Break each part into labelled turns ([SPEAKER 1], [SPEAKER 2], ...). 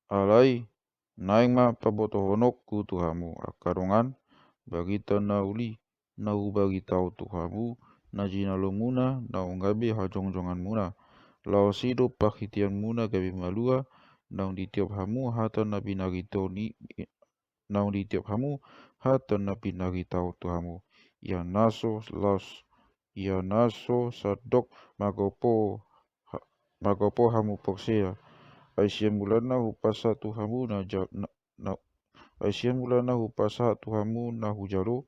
[SPEAKER 1] Alai, naing ma pabotohonok ku Tuhamu akarongan, bagita na uli, na bagi tau Tuhamu, na jinalomuna, na unggabe hajongjongan muna. Lao sido pakitian muna gabi malua, naung di tiap hamu hata na binagito ni, naung di tiap hamu hata na binagitau Tuhamu. Ya naso los, ya naso sadok magopo hamu poksea. Aisyah mulana hupasa Tuhamu na Aisyah mulana hupasa Tuhamu na hujalo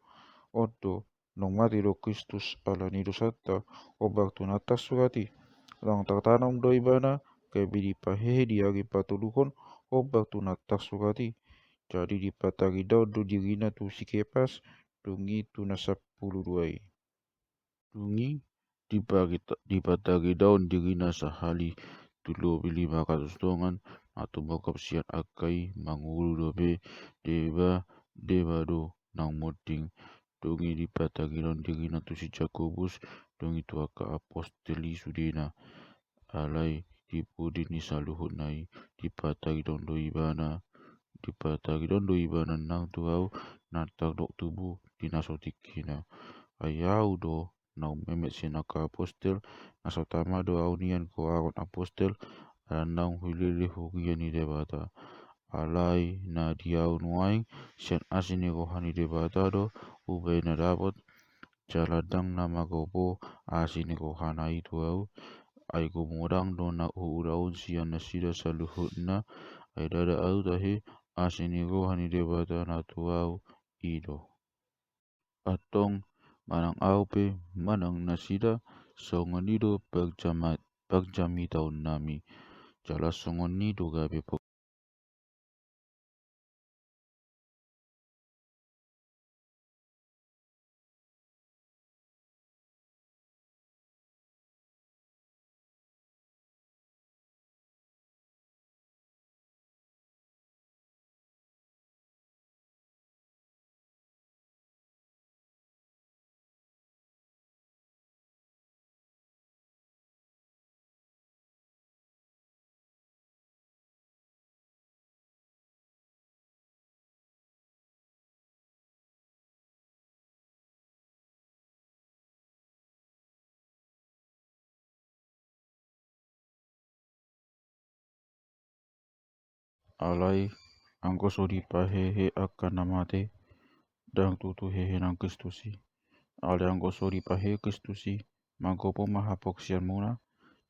[SPEAKER 1] odo nong mati do Kristus ala nido sata obak tunata surati lang tatanam do ibana kabidi pahehe diagi patuluhon obak tunata surati jadi dipatagi daun do dirina tu sikepas tungi tunasapulu duai tungi dipatagi daun dirina sahali tulo bili makatus dongan atau bokap siat akai mangulu dobe deba do nang moding dongi dipatagi daun dirina tu si Jakobus dongi tu aka aposteli sudena alai dipudini saluhut nai dipatagi daun do ibana nang tu au natak dok tubuh dinasotikina ayau do nau memet sinaka apostel nasotama do au nian ko aron apostel nang hulele hukian ni debata alai na diau nuaing sian asini rohani debata do ubay na dapat jaladang nama gopo asini rohana itu au ai gumodang do na uuraun sian nasida saluhut na ai dada au tahe asini rohani debata na tuau ido atong manang au pe manang nasida songonido pagjami tahun nami jala songonido gabe alai angko sodi pahehe akan namate dang tutu hehe nang Kristusi ale angko sodi pahe Kristusi magopo mahapoksian muna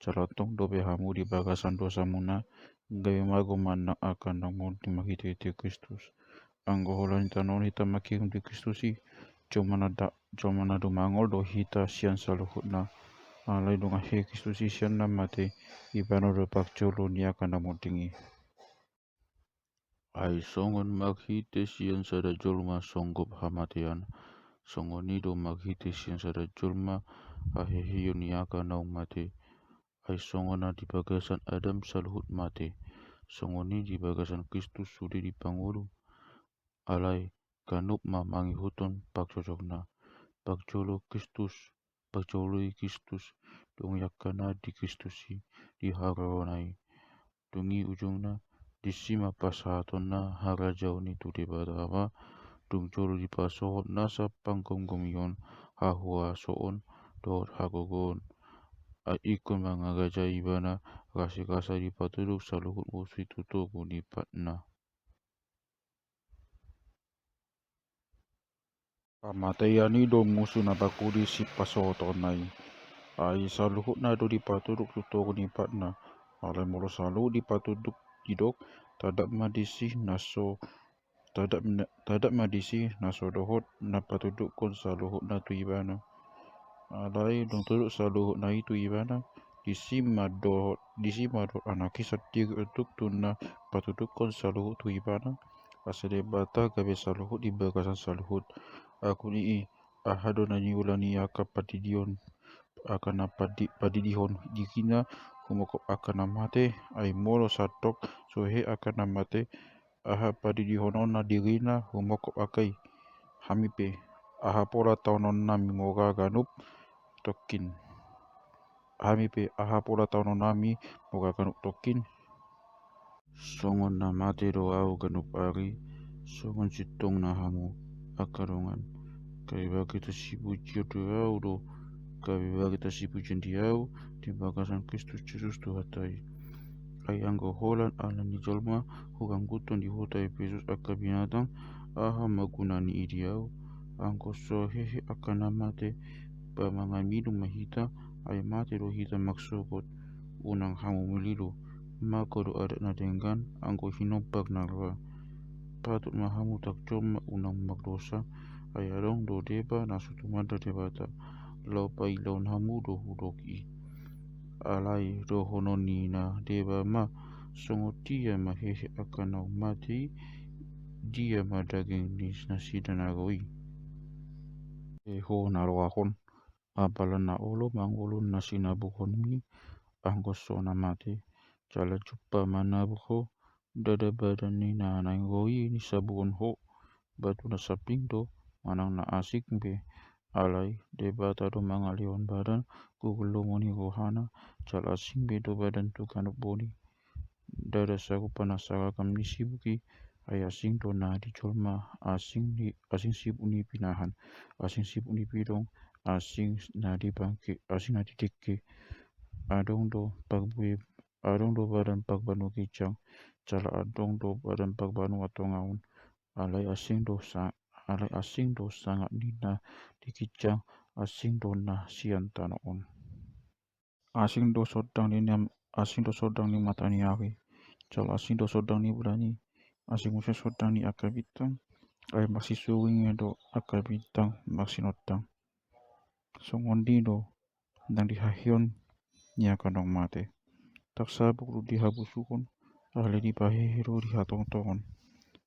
[SPEAKER 1] calatong dobe hamu di bagasan dosa muna gawe mago manang akan nang monti makite Kristus anggo holan tanon hita makirim di Kristusi jomana do mangol do hita sian saluhutna alai do ngahe Kristusi sian namate ibano do pakcolo ni akan nang montingi ai songon maghite sian sada jolma songgop hamatian songoni do maghite sian sada jolma ahehiyo ni akan naung mate ai songona di bagasan Adam saluhut mate songoni di bagasan Kristus sudah dipangulu alai kanup ma mangi huton pakcocokna pakcolo Kristus dong yakana di Kristusi di hararonai dungi ujungna disima pasatonna harajau ni tu debadama dung colo di pasohot nasa pangkomkomion hahua soon dot hagogon ikon mangagaja ibana kasa di patuduk saluhut musuh tutuku di patna pamatayani do musuh napakudi si pasotonai ai saluhut na do di patuduk tutuku di patna alai molo salu di patuduk didok tadak madisi naso tadak madisi naso dohot na patuduk kon saluhut na tu ibana alai dong tuduk saluhut na itu ibana disi madot anaki satir untuk tuna patuduk kon saluhut tu ibana asade bata gabe saluhut di bagasan saluhut aku ni ahado na niulani aka patidion akan padidihon dikina humokop akan namate ai molo satok sohe akan namate aha padidihonon na dirina humokop akai hamipe aha pola taunon nami moga ganup tokin hamipe aha pola taunon nami moga ganup tokin songon na mate do au ganup ari, songon sitong na hamu akarongan. Kaiba kita sibuci do au do, kaiba kita sibuci di au, di bagasan Kristus Jesus do hatai. Ai anggo holan ala ni jolma, hukang guton di hutai Yesus aka binatang, aha magunani idiau, anggo so hehe akan mate, pamangan minum mahita, ay mate do hita maksukot, unang hamu melilu, mako do adat na denggan, anggo hinobak nalwa, patut mahamu tak coma unang magdosa, ay arong do deba nasutumada debata, lau pai laun hamu do hudoki, alai do hononi na deba ma, songo dia ma hehe akan au mati, dia ma daging ni nasida nagoi. Ho naroakon, apala na olo mangolo na sinabuhon mi, anggo sona mate, cala jupa manabuho, dada badan ni na nanggoi ni sabuhon ho, batu na saping do, manang na asik be, alai debata do mangalion badan, gugulo moni gohana, cala asing be do badan tu kanuk boni, dada saku panasaka kam ni sibuki, ay asing do na di jolma, asing sibuk ni pinahan, asing sibuk ni pidong, asing na di bangke, asing na di dikke, adong do pagbui, adong do badan pagbanu kicang, cala adong do badan pagbanu atongaun, alai asing do sangat nina di kicang, asing do na sian tanoon. Asing do sodang ni matani aki, cala asing do sodang ni bulani, asing usia sodang ni akabitang, ay masisuwing do akabitang masinotang. Songondi do nang dihahion ni akanong mate. Taksabuk do dihabusukon, ale dipahehero dihatongtongon.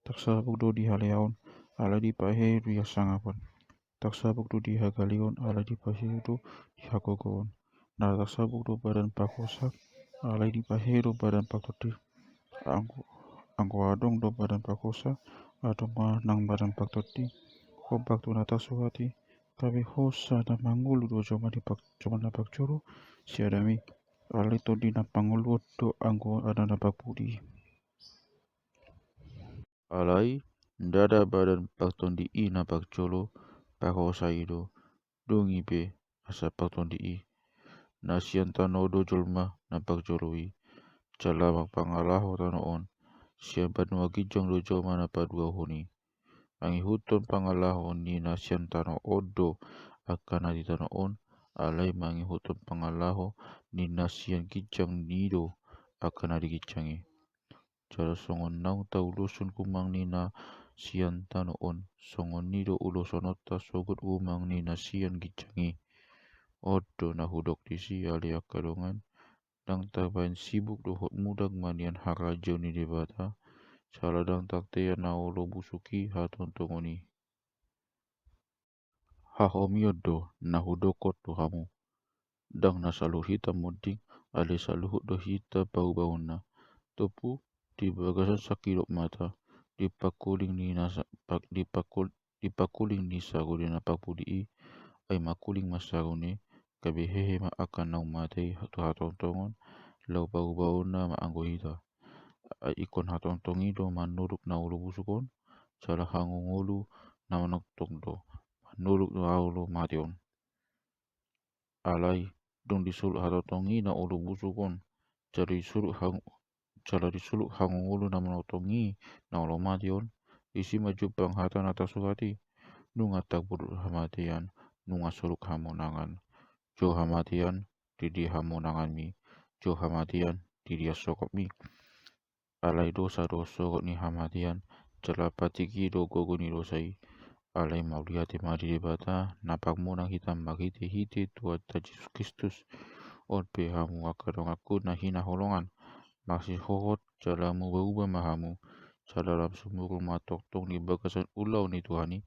[SPEAKER 1] Taksabuk do dihaleaon, ale dipahehero dihasangapan. Taksabuk do dihagalion, ale dipahehero dihagogoon. Nah taksabuk do badan pakosak, ale dipahehero badan pakoti. Anggo adong do badan pakosa, adong nang badan paktoti, hobak do natasuhati, kabe hosa na mangulu do joma na pakcuru, siadami, ale to di napangulu do anggo ada na pakpudi. Alai, dada badan paktondi i na pakcolo, pakosa ido, dungi be, asa paktondi i, nasian tano do jolma na pakcoloi, cala pangalaho tanoon, sian panua gijong do joma na padua honi, angi huton pangalaho ni nasian tano odo akan adi tanoon, alai mangi huton pangalaho ni nasian gijang nido akan adi gijangi. Cara songon nau tau lusun kumang ni nasian tanoon, songon nido ulo sonota sogut umang ni nasian gijangi, odo na hudok disi ali akadongan, dang tabain sibuk do hot mudak manian harajo ni debata, saladang taktea na olo busuki hatontongoni. Hahomiyod do na hudokot do hamu, dang na saluh hita moding, ale saluhut do hita bau-bauna, topu di bagasan sakilok mata, dipakuling ni sagode na pakpudi i, ay makuling masagone, kabe hehe ma akan nau matei hatontongon, lau bau-bauna ma anggo hita, ay ikon hatontongi do manuruk na ulu busukon, cala hangungulu na manoktong do, manuruk do aulo mation. Alai dong disuluk hatontongi na ulu busukon, cala disuluk hangungulu na manotongi na ulu mation, isi majupang hatan atas sukati, nunga takbudut hamatian, nunga suluk hamonangan, jo hamatian, didi hamonangan mi, jo hamatian, didi asokop mi, alai dosa do sokot ni hamatian, cala patiki do gogo ni dosai, alai mauliati madi debata, napak monang hitam magite hite tua Yesus Kristus, pe hamu akadong aku na hina holongan, masih hohot cala mu berubah mahamu, cala dalam sumur matok tong di bagasan ulau ni Tuhani,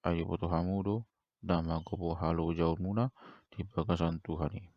[SPEAKER 1] ayo foto hamu do, dama gopo halo jauh muna di bagasan Tuhani.